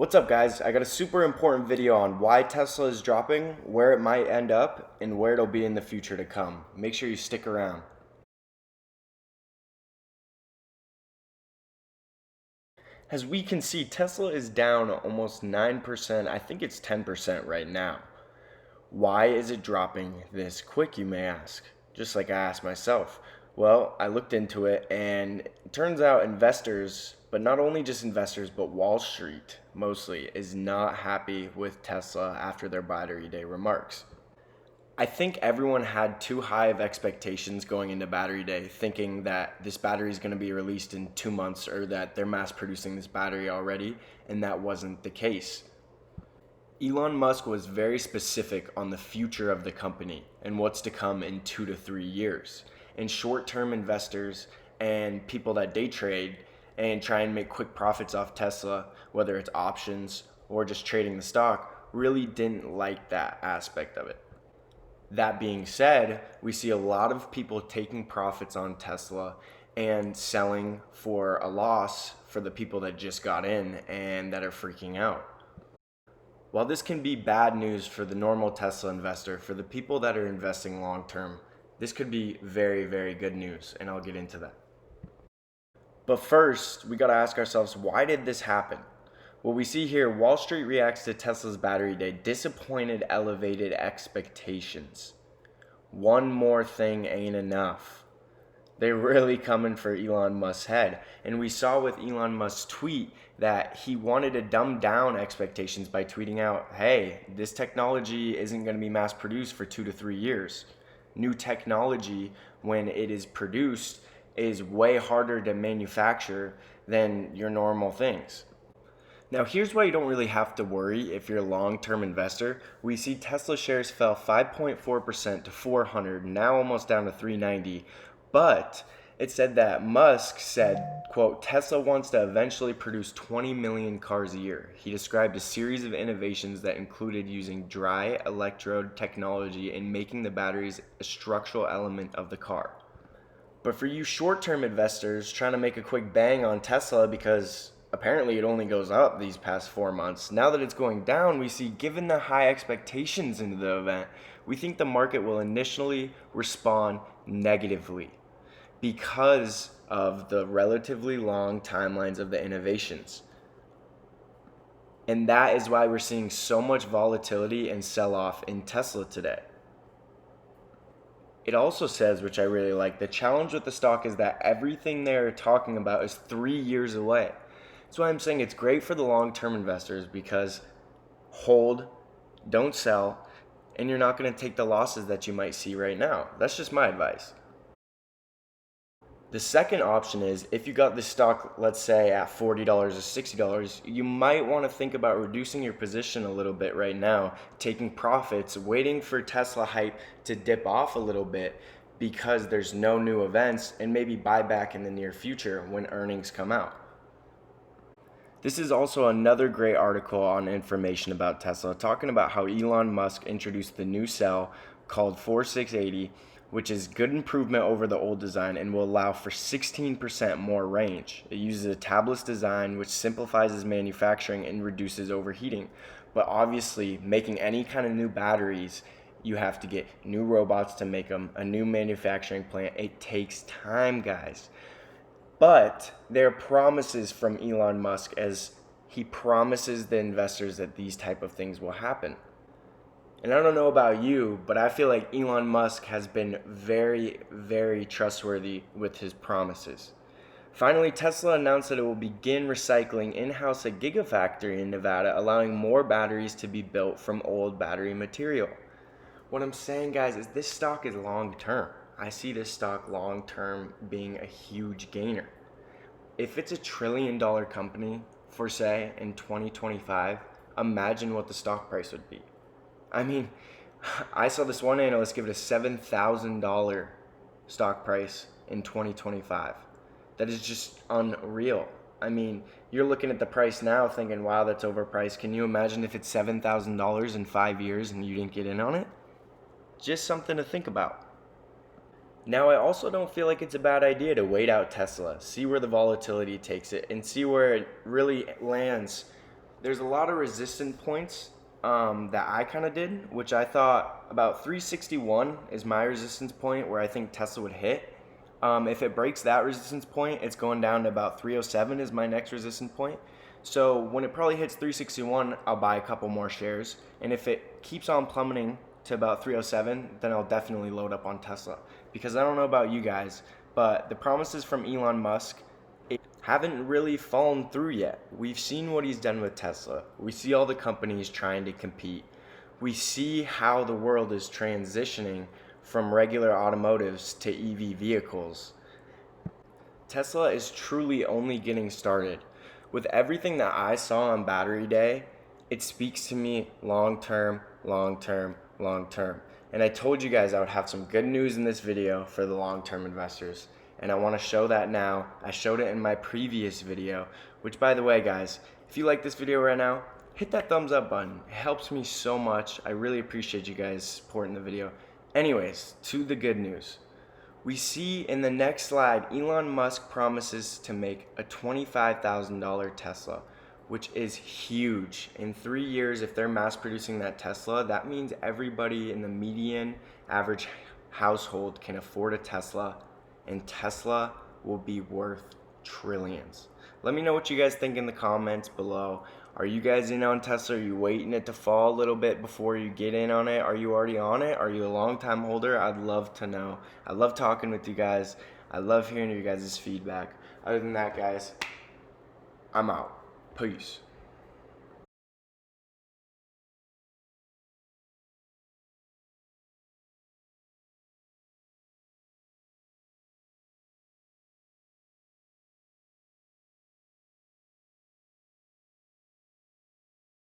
What's up, guys? I got a super important video on why Tesla is dropping, where it might end up, and where it'll be in the future to come. Make sure you stick around. As we can see, Tesla is down almost 9%. I think it's 10% right now. Why is it dropping this quick, you may ask? Just like I asked myself. Well, I looked into it, and it turns out investors, but not only just investors, but Wall Street mostly, is not happy with Tesla after their Battery Day remarks. I think everyone had too high of expectations going into Battery Day, thinking that this battery is going to be released in 2 months or that they're mass producing this battery already, and that wasn't the case. Elon Musk was very specific on the future of the company and what's to come in 2 to 3 years. And short-term investors and people that day trade and try and make quick profits off Tesla, whether it's options or just trading the stock, really didn't like that aspect of it. That being said, we see a lot of people taking profits on Tesla and selling for a loss for the people that just got in and that are freaking out. While this can be bad news for the normal Tesla investor, for the people that are investing long term, this could be very, very good news, and I'll get into that. But first, we gotta ask ourselves, why did this happen? Well, we see here, Wall Street reacts to Tesla's Battery Day, disappointed, elevated expectations. One more thing ain't enough. They're really coming for Elon Musk's head. And we saw with Elon Musk's tweet that he wanted to dumb down expectations by tweeting out, hey, this technology isn't going to be mass produced for 2 to 3 years. New technology, when it is produced, is way harder to manufacture than your normal things. Now, here's why you don't really have to worry if you're a long-term investor. We see Tesla shares fell 5.4% to 400, now almost down to 390. But it said that Musk said, quote, Tesla wants to eventually produce 20 million cars a year. He described a series of innovations that included using dry electrode technology and making the batteries a structural element of the car. But for you short-term investors trying to make a quick bang on Tesla because apparently it only goes up these past 4 months, now that it's going down, we see given the high expectations into the event, we think the market will initially respond negatively because of the relatively long timelines of the innovations. And that is why we're seeing so much volatility and sell-off in Tesla today. It also says, which I really like, the challenge with the stock is that everything they're talking about is 3 years away. That's why I'm saying it's great for the long-term investors because hold, don't sell, and you're not going to take the losses that you might see right now. That's just my advice. The second option is if you got this stock, let's say at $40 or $60, you might want to think about reducing your position a little bit right now, taking profits, waiting for Tesla hype to dip off a little bit because there's no new events, and maybe buy back in the near future when earnings come out. This is also another great article on information about Tesla, talking about how Elon Musk introduced the new cell called 4680, which is good improvement over the old design and will allow for 16% more range. It uses a tabless design which simplifies manufacturing and reduces overheating. But obviously, making any kind of new batteries, you have to get new robots to make them, a new manufacturing plant. It takes time, guys. But there are promises from Elon Musk as he promises the investors that these type of things will happen. And I don't know about you, but I feel like Elon Musk has been very, very trustworthy with his promises. Finally, Tesla announced that it will begin recycling in-house at Gigafactory in Nevada, allowing more batteries to be built from old battery material. What I'm saying, guys, is this stock is long-term. I see this stock long-term being a huge gainer. If it's $1 trillion company, for say, in 2025, imagine what the stock price would be. I mean, I saw this one analyst give it a $7,000 stock price in 2025. That is just unreal. I mean, you're looking at the price now thinking, wow, that's overpriced. Can you imagine if it's $7,000 in 5 years and you didn't get in on it? Just something to think about. Now, I also don't feel like it's a bad idea to wait out Tesla, see where the volatility takes it, and see where it really lands there's a lot of resistance points that I kind of did, which I thought about 361 is my resistance point where I think Tesla would hit. If it breaks that resistance point, it's going down to about 307 is my next resistance point. So when it probably hits 361, I'll buy a couple more shares. And if it keeps on plummeting to about 307, then I'll definitely load up on Tesla. Because I don't know about you guys, but the promises from Elon Musk haven't really fallen through yet. We've seen what he's done with Tesla. We see all the companies trying to compete. We see how the world is transitioning from regular automotives to EV vehicles. Tesla is truly only getting started. With everything that I saw on Battery Day, it speaks to me long term, long term, long term. And I told you guys I would have some good news in this video for the long term investors. And I want to show that now. I showed it in my previous video, which, by the way, guys, if you like this video right now, hit that thumbs up button. It helps me so much. I really appreciate you guys supporting the video. Anyways, to the good news. We see in the next slide, Elon Musk promises to make a $25,000 Tesla, which is huge. In 3 years, if they're mass producing that Tesla, that means everybody in the median average household can afford a Tesla, and Tesla will be worth trillions. Let me know what you guys think in the comments below. Are you guys in on Tesla? Are you waiting it to fall a little bit before you get in on it? Are you already on it? Are you a long time holder? I'd love to know. I love talking with you guys. I love hearing your guys' feedback. Other than that, guys, I'm out. Peace.